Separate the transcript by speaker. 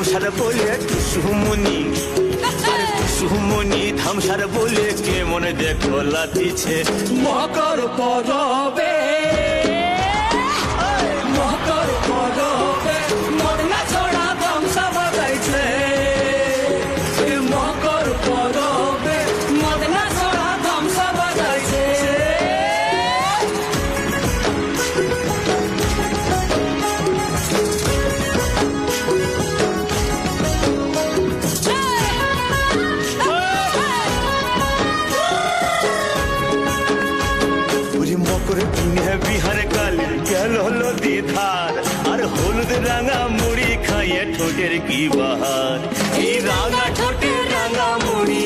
Speaker 1: ধামসার বলে টুসুমনি, আরে টুসুমনি ধামসার বলে কে মনে দেখো লাতিছে
Speaker 2: মকর পরবে, মকর পরবে মদনা ছড়া ধামসা বাজাইছে। মকর পরবে মদনা ছড়া ধামসা বাজাইছে।
Speaker 1: মকর কিনে বিহার কালে গেল নদী ধার, আর হলুদ রাঙা মুড়ি খাইয়ে ঠোঁটের কি বাহার। এই রাঙা ঠোঁটের রাঙা মুড়ি